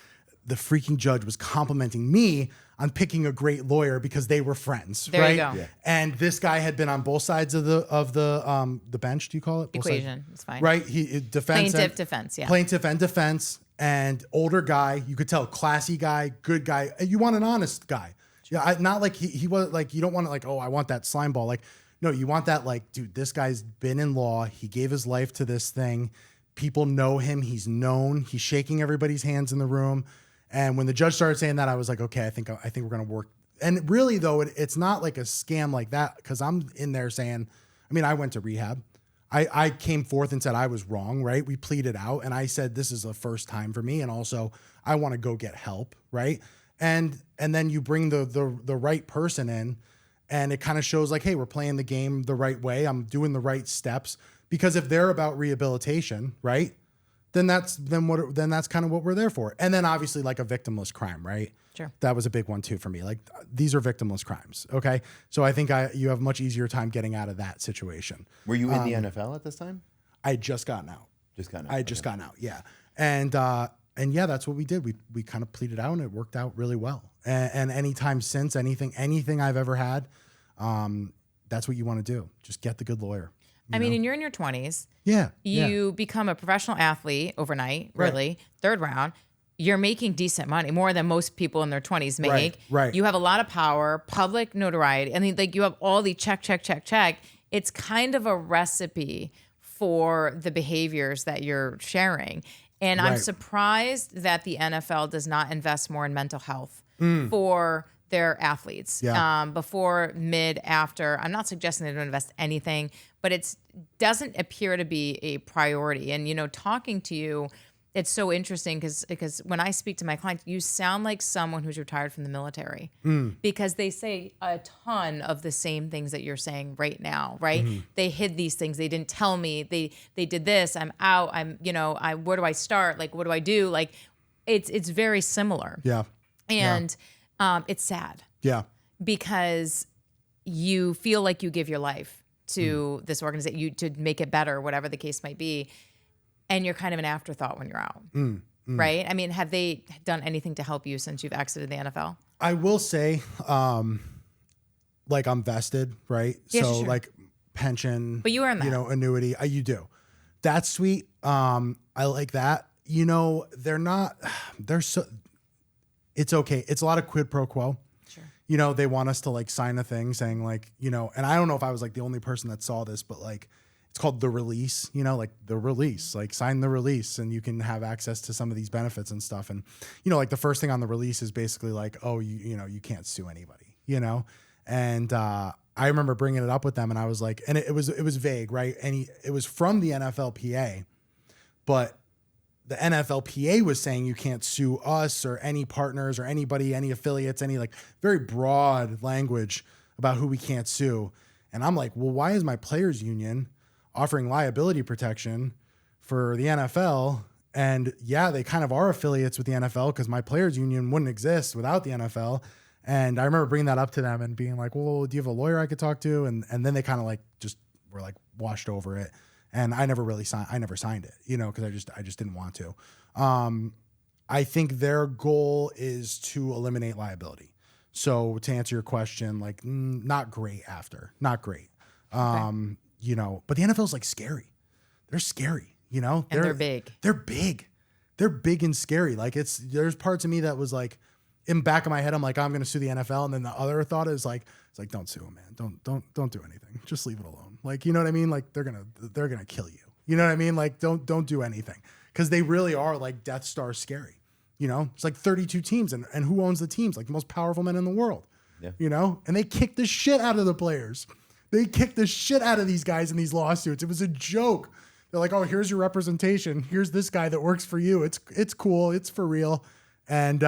B: The freaking judge was complimenting me on picking a great lawyer because they were friends.
A: There
B: right?
A: you go.
B: Yeah. And this guy had been on both sides of the bench. Do you call it? Both
A: Equation.
B: sides?
A: It's fine.
B: Right. He defense. Plaintiff and defense, and older guy. You could tell, classy guy, good guy. You want an honest guy. Yeah. Not like he was like, you don't want to like, oh, I want that slime ball. Like, no, you want that like, dude, this guy's been in law. He gave his life to this thing. People know him. He's known. He's shaking everybody's hands in the room. And when the judge started saying that, I was like, okay, I think we're going to work. And really, though, it's not like a scam like that, because I'm in there saying, I mean, I went to rehab. I came forth and said I was wrong, right? We pleaded out, and I said this is the first time for me, and also I want to go get help, right? And then you bring the right person in, and it kind of shows like, hey, we're playing the game the right way. I'm doing the right steps, because if they're about rehabilitation, right? Then that's kind of what we're there for. And then obviously like a victimless crime, right?
A: Sure.
B: That was a big one too for me. Like, these are victimless crimes. Okay. So I think you have much easier time getting out of that situation.
C: Were you in the NFL at this time?
B: I had just gotten out.
C: I had
B: just gotten out. Yeah. And yeah, that's what we did. We kind of pleaded out, and it worked out really well. And anytime since, anything I've ever had, that's what you want to do. Just get the good lawyer.
A: I mean, and you're in your 20s.
B: Yeah.
A: You become a professional athlete overnight, really. Right. Third round. You're making decent money, more than most people in their 20s make.
B: Right.
A: You have a lot of power, public notoriety. I mean, like, you have all the check. It's kind of a recipe for the behaviors that you're sharing. And I'm surprised that the NFL does not invest more in mental health for their athletes.
B: Yeah.
A: Before, mid, after. I'm not suggesting they don't invest anything, but it doesn't appear to be a priority. And, talking to you, it's so interesting because when I speak to my clients, you sound like someone who's retired from the military, because they say a ton of the same things that you're saying right now, right? Mm-hmm. They hid these things. They didn't tell me. They did this. I'm out. Where do I start? Like, what do I do? Like, it's very similar.
B: Yeah.
A: And it's sad.
B: Yeah.
A: Because you feel like you give your life to this organization, to make it better, whatever the case might be. And you're kind of an afterthought when you're out, right? I mean, have they done anything to help you since you've exited the NFL?
B: I will say, like, I'm vested, right?
A: Yeah,
B: so
A: sure.
B: Like pension,
A: but you earn that,
B: annuity. You do. That's sweet. I like that. You know, it's okay. It's a lot of quid pro quo.
A: Sure.
B: You know, they want us to like sign a thing saying like, you know, and I don't know if I was like the only person that saw this, but like, it's called the release, you know, like the release, like sign the release and you can have access to some of these benefits and stuff. And, you know, like the first thing on the release is basically like, oh, you know, you can't sue anybody, you know? And, I remember bringing it up with them and I was like, and it was vague, right? And it was from the NFLPA, but the NFLPA was saying you can't sue us or any partners or anybody, any affiliates, any like very broad language about who we can't sue. And I'm like, well, why is my players union offering liability protection for the NFL? And yeah, they kind of are affiliates with the NFL because my players union wouldn't exist without the NFL. And I remember bringing that up to them and being like, well, do you have a lawyer I could talk to? And then they kind of like just were like washed over it. And I never signed it, you know, because I just didn't want to. I think their goal is to eliminate liability. So to answer your question, like not great. Okay. You know, but the NFL is like scary. They're scary, you know,
A: and they're big.
B: They're big and scary. Like there's parts of me that was like in the back of my head, I'm like, I'm going to sue the NFL. And then the other thought is like, it's like, don't sue them, man. Don't do anything. Just leave it alone. Like, you know what I mean? Like they're going to kill you. You know what I mean? Like don't do anything. Cause they really are like Death Star scary. You know, it's like 32 teams and who owns the teams? Like the most powerful men in the world, you know, and they kick the shit out of the players. They kicked the shit out of these guys in these lawsuits. It was a joke. They're like, oh, here's your representation. Here's this guy that works for you. It's cool. It's for real. And,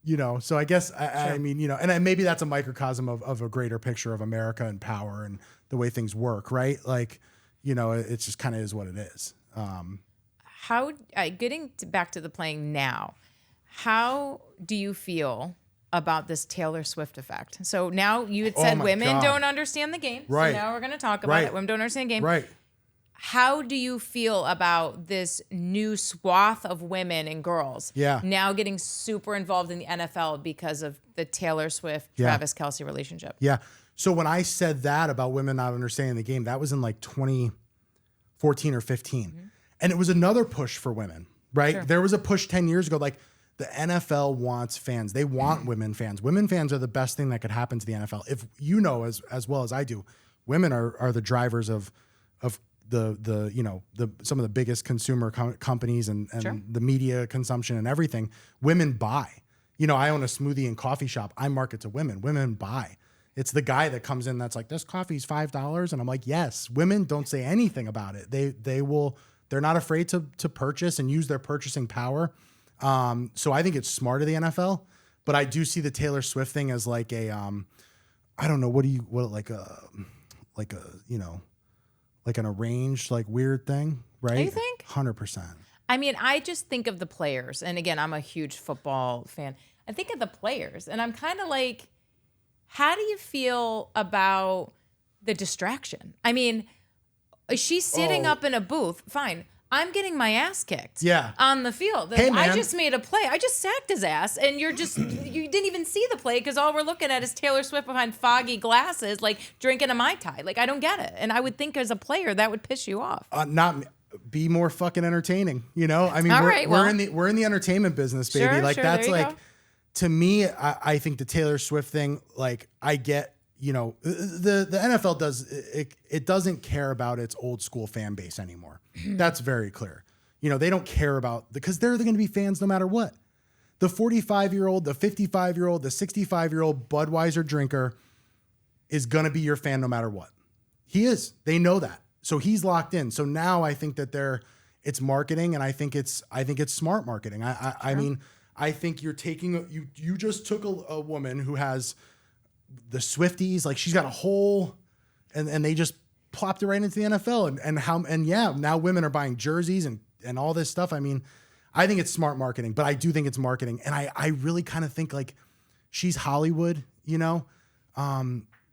B: you know, so I guess, I mean, you know, and maybe that's a microcosm of a greater picture of America and power and the way things work, right? Like, you know, it's just kind of is what it is.
A: How, getting back to the playing now, how do you feel about this Taylor Swift effect? So now you had said women don't understand the game.
B: Right.
A: So now we're going to talk about it. Women don't understand the game.
B: Right.
A: How do you feel about this new swath of women and girls now getting super involved in the NFL because of the Taylor Swift, Travis Kelce relationship?
B: Yeah. So when I said that about women not understanding the game, that was in like 2014 or 15. Mm-hmm. And it was another push for women, right? Sure. There was a push 10 years ago. Like the NFL wants fans. They want women fans. Women fans are the best thing that could happen to the NFL. If you know, as well as I do, women are the drivers of the you know, some of the biggest consumer companies and the media consumption and everything. Women buy. You know, I own a smoothie and coffee shop. I market to women. Women buy. It's the guy that comes in that's like, this coffee's $5. And I'm like, yes. Women don't say anything about it. They're not afraid to purchase and use their purchasing power. So I think it's smart of the NFL, but I do see the Taylor Swift thing as like a, I don't know, like an arranged, like weird thing, right?
A: You think?
B: 100%.
A: I mean, I just think of the players. And again, I'm a huge football fan. I think of the players and I'm kind of like, how do you feel about the distraction? I mean, she's sitting up in a booth. Fine. I'm getting my ass kicked on the field.
B: Hey, man.
A: I just made a play. I just sacked his ass. And you didn't even see the play because all we're looking at is Taylor Swift behind foggy glasses, like drinking a Mai Tai. Like, I don't get it. And I would think as a player, that would piss you off.
B: Be more fucking entertaining, you know? I mean, we're in the entertainment business, baby.
A: Sure,
B: like that's like,
A: go.
B: To me, I think the Taylor Swift thing, like I get, you know, the NFL doesn't care about its old school fan base anymore. That's very clear. You know, they don't care about because they're going to be fans no matter what. The 45-year-old, the 55-year-old, the 65-year-old Budweiser drinker is going to be your fan no matter what. He is. They know that. So he's locked in. So now I think that it's marketing, and I think it's smart marketing. I mean, I think you're taking you just took a woman who has the Swifties, like she's got a whole, and they just plopped it right into the NFL, and now women are buying jerseys and all this stuff. I mean, I think it's smart marketing, but I do think it's marketing, and I really kind of think like she's Hollywood, you know.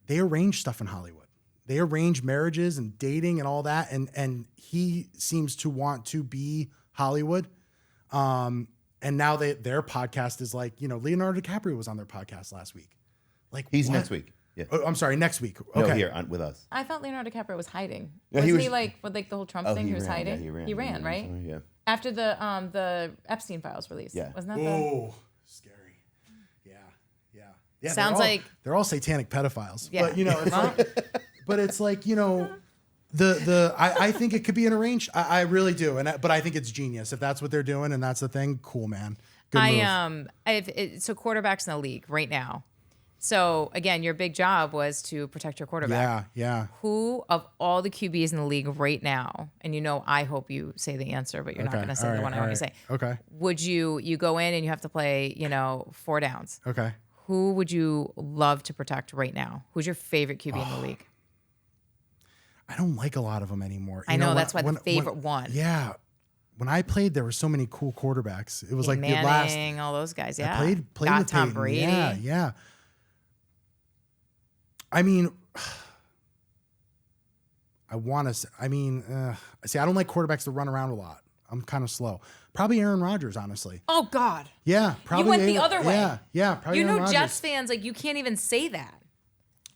B: They arrange stuff in Hollywood. They arrange marriages and dating and all that, and he seems to want to be Hollywood. And now their podcast is like, you know, Leonardo DiCaprio was on their podcast last week. Like
C: he's next week. Yeah.
B: Oh, I'm sorry, next week.
C: No,
B: Okay.
C: here with us.
A: I thought Leonardo DiCaprio was hiding.
C: Yeah,
A: Wasn't
C: he
A: he
C: was-
A: like with like the whole Trump thing? He was
C: ran.
A: hiding.
C: Yeah,
A: He ran, right?
C: somewhere, Yeah.
A: After the Epstein files released.
C: Yeah.
A: Wasn't that the?
B: Oh, scary. Yeah.
A: Sounds like-
B: they're all satanic pedophiles.
A: Yeah.
B: But it's like, I think it could be an arranged. I really do, but I think it's genius if that's what they're doing and that's the thing. Cool, man. Good move.
A: So quarterbacks in the league right now. So again, your big job was to protect your quarterback.
B: Yeah.
A: Who of all the QBs in the league right now, and I hope you say the answer, but you're not going to say the one I want you to say.
B: Okay.
A: Would you go in and you have to play, 4 downs?
B: Okay.
A: Who would you love to protect right now? Who's your favorite QB in the league?
B: I don't like a lot of them anymore.
A: I know that's why the favorite one.
B: Yeah. When I played, there were so many cool quarterbacks. It was
A: Peyton
B: like the last.
A: Manning, all those guys. Yeah.
B: I played
A: Got
B: with
A: Tom
B: Peyton.
A: Brady.
B: Yeah. I mean, I want to. See, I don't like quarterbacks that run around a lot. I'm kind of slow. Probably Aaron Rodgers, honestly.
A: Oh God.
B: Yeah, probably.
A: You went the other way.
B: Yeah, probably. Aaron Rodgers.
A: Jets fans, you can't even say that.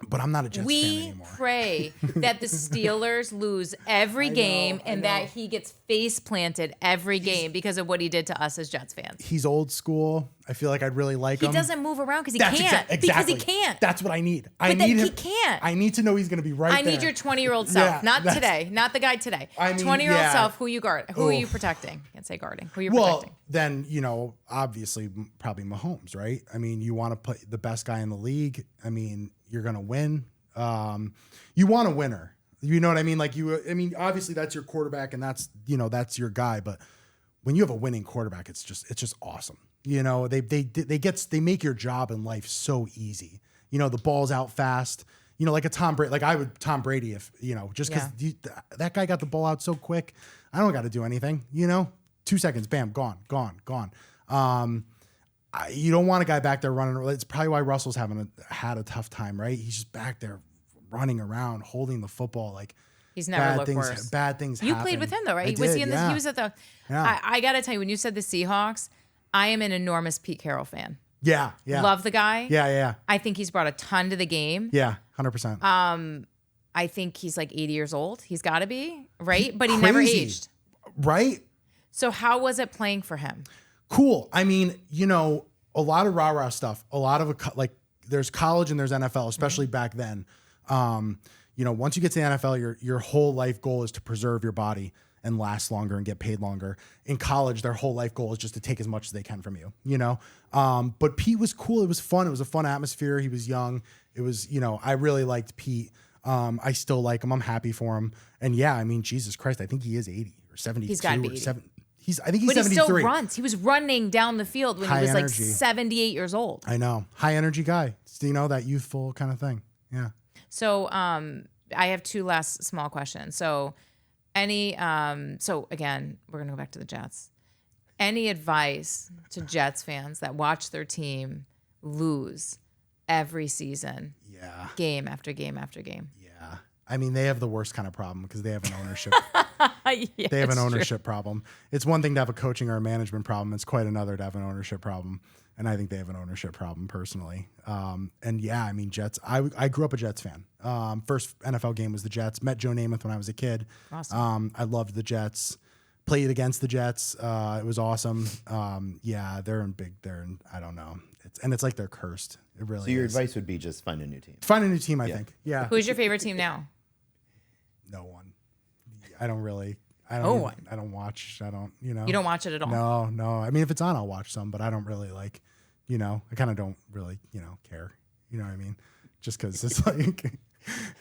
B: But I'm not a Jets fan
A: We
B: anymore.
A: pray that the Steelers lose every game and that he gets face planted every game because of what he did to us as Jets fans.
B: He's old school. I feel like I'd really like him.
A: He doesn't move around because he
B: That's
A: can't.
B: exactly.
A: Because he can't.
B: That's what I need.
A: But he can't.
B: I need to know he's going to be right
A: I
B: there.
A: need your 20-year-old self,
B: Yeah,
A: not
B: that's-
A: today, not the guy today. 20-year-old
B: yeah.
A: self. Who you guard? Who are you
B: Oof.
A: protecting? Can't say guarding. Who are you
B: Well,
A: protecting?
B: then, obviously, probably Mahomes, right? I mean, you want to put the best guy in the league. I mean, you're going to win. You want a winner. You know what I mean? Obviously that's your quarterback and that's your guy. But when you have a winning quarterback, it's just awesome. They make your job in life so easy. The ball's out fast. Like a Tom Brady. Like I would Tom Brady if just because that guy got the ball out so quick. I don't got to do anything. 2 seconds, bam, gone. You don't want a guy back there running. It's probably why Russell's had a tough time, right? He's just back there running around, holding the football. Like
A: He's never looked worse.
B: Bad things.
A: You
B: happen.
A: played with him though, right?
B: I
A: Was
B: did,
A: he in this?
B: yeah.
A: He was at the.
B: Yeah.
A: I gotta tell you, when you said the Seahawks, I am an enormous Pete Carroll fan.
B: Yeah.
A: Love the guy.
B: Yeah.
A: I think he's brought a ton to the game.
B: Yeah, 100%.
A: I think he's like 80 years old. He's got to be, right? But he never aged.
B: Right?
A: So how was it playing for him?
B: Cool. I mean, a lot of rah-rah stuff. A lot of there's college and there's NFL, especially back then. Once you get to the NFL, your whole life goal is to preserve your body and last longer and get paid longer. In college, their whole life goal is just to take as much as they can from you, But Pete was cool. It was fun. It was a fun atmosphere. He was young. It was, I really liked Pete. I still like him. I'm happy for him. And yeah, I mean, Jesus Christ, I think he is 80 or 72
A: He's gotta be
B: or
A: 80.
B: 7. I think he's
A: But
B: 73.
A: he still runs. He was running down the field when
B: High
A: he was
B: energy.
A: like 78 years old.
B: I know. High energy guy. That youthful kind of thing. Yeah.
A: So I have 2 last small questions. So so again, we're going to go back to the Jets. Any advice to Jets fans that watch their team lose every season?
B: Yeah.
A: Game after game after game.
B: Yeah. I mean, they have the worst kind of problem because they have an ownership.
A: Yeah,
B: they have an
A: it's true.
B: ownership problem. It's one thing to have a coaching or a management problem. It's quite another to have an ownership problem. And I think they have an ownership problem personally. And yeah, I mean, Jets, I grew up a Jets fan. First NFL game was the Jets. Met Joe Namath when I was a kid.
A: Awesome.
B: I loved the Jets. Played against the Jets. It was awesome. Yeah, I don't know. It's like they're cursed. It really is.
C: So your advice would be just find a new team.
B: Find a new team, I think. Yeah.
A: Who's your favorite team now?
B: No one. I don't watch.
A: You don't watch it at all?
B: No. I mean, if it's on, I'll watch some, but I don't really I kind of don't really, care. You know what I mean? Just because it's like,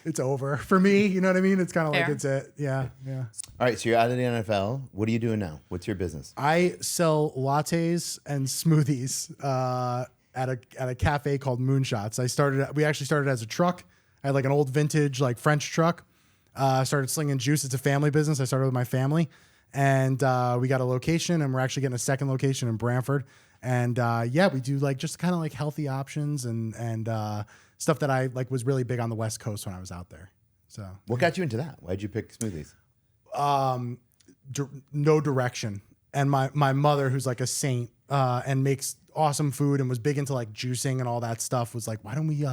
B: it's over for me. You know what I mean? It's kind of like,
A: Fair.
B: it's it. Yeah.
C: All right, so you're out of the NFL. What are you doing now? What's your business?
B: I sell lattes and smoothies at a cafe called Moonshots. We actually started as a truck. I had like an old vintage French truck. Started slinging juice. It's a family business. I started with my family, and we got a location, and we're actually getting a second location in Brantford. And we do just kind of healthy options and stuff that I was really big on the West Coast when I was out there. So
C: What got you into that? Why'd you pick smoothies?
B: no direction. And my mother, who's like a saint and makes awesome food and was big into juicing and all that stuff, was like, why don't we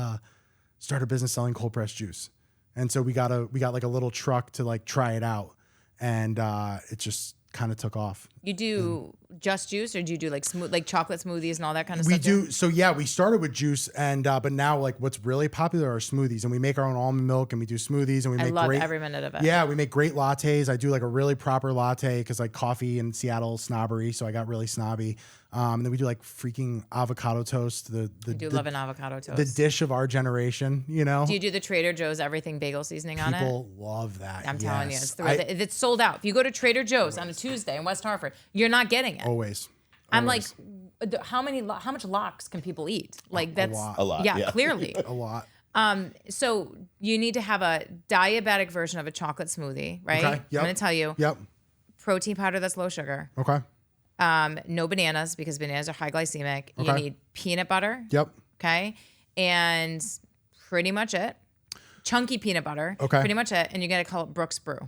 B: start a business selling cold pressed juice. And so we got like a little truck to like try it out, and it just kind of took off.
A: You do just juice, or do you do like chocolate smoothies and all that kind of
B: We
A: stuff?
B: do. So yeah, we started with juice, and but now like what's really popular are smoothies, and we make our own almond milk, and we do smoothies, and we make
A: love
B: great,
A: every minute of it.
B: Yeah, we make great lattes. I do like a really proper latte because like coffee in Seattle snobbery, so I got really snobby. And then we do like freaking avocado toast. I do
A: love an avocado toast.
B: The dish of our generation, you know.
A: Do you do the Trader Joe's everything bagel seasoning on it?
B: People love that.
A: I'm telling you, it's sold out. If you go to Trader Joe's on a Tuesday in West Hartford, you're not getting it.
B: Always.
A: I'm like, how much lox can people eat? Like that's
C: A lot.
A: Yeah, clearly.
B: A lot.
A: So you need to have a diabetic version of a chocolate smoothie, right?
B: Okay. Yep.
A: I'm going to tell you.
B: Yep.
A: Protein powder that's low sugar.
B: Okay.
A: No bananas because bananas are high glycemic. You
B: Okay.
A: need peanut butter.
B: Yep.
A: Okay. And pretty much it. Chunky peanut butter.
B: Okay.
A: Pretty much it. And you got to call it Brooks Brew.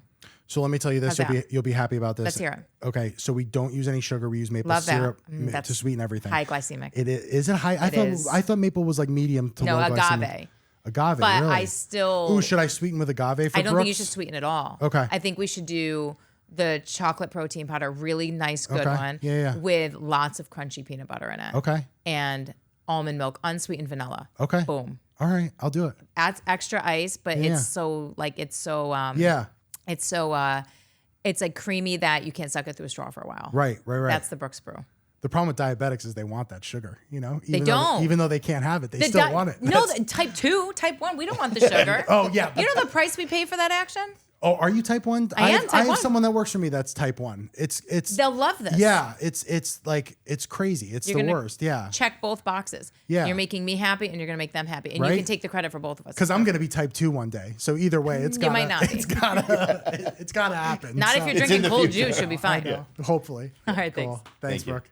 B: So let me tell you this.
A: How's
B: You'll be happy about this.
A: Let's hear it.
B: Okay. So we don't use any sugar. We use maple
A: Love that.
B: syrup
A: That's
B: to sweeten everything.
A: High glycemic.
B: Is it high?
A: is.
B: I thought maple was like medium to
A: No,
B: low glycemic.
A: agave.
B: Agave,
A: But
B: really?
A: I still.
B: Ooh, should I sweeten with agave for
A: I don't think you
B: Brooks?
A: should sweeten it all.
B: Okay.
A: I think we should do the chocolate protein powder, really nice, good
B: Okay.
A: one.
B: Yeah.
A: With lots of crunchy peanut butter in it.
B: Okay.
A: And almond milk, unsweetened vanilla.
B: Okay.
A: Boom.
B: All right. I'll do it.
A: Adds extra ice, but
B: Yeah.
A: it's so
B: Yeah.
A: it's like creamy that you can't suck it through a straw for a while.
B: Right.
A: That's the Brooks Brew.
B: The problem with diabetics is they want that sugar, you know? Even though they can't have it, they
A: The
B: still
A: di-
B: want it.
A: No, type 2, type 1, we don't want the sugar.
B: Oh, yeah.
A: You know the price we pay for that action?
B: Oh, are you type 1?
A: I am type
B: I have
A: 1.
B: someone that works for me that's type 1. It's
A: They'll love this.
B: Yeah, it's like it's crazy. It's
A: You're
B: the
A: gonna
B: worst. Yeah.
A: Check both boxes.
B: Yeah.
A: You're making me happy and you're going to make them happy. And you
B: Right?
A: can take the credit for both of us.
B: Because I'm gonna be type 2 one day. So either way, it's
A: You
B: gotta
A: might not be.
B: it's gotta happen.
A: Not if
B: So-
A: you're
C: in
A: drinking
C: the
A: cold
C: future.
A: juice, you'll be fine.
B: Hopefully.
A: All right,
B: Cool.
A: thanks.
B: Thanks,
C: Thank you.
B: Brooke.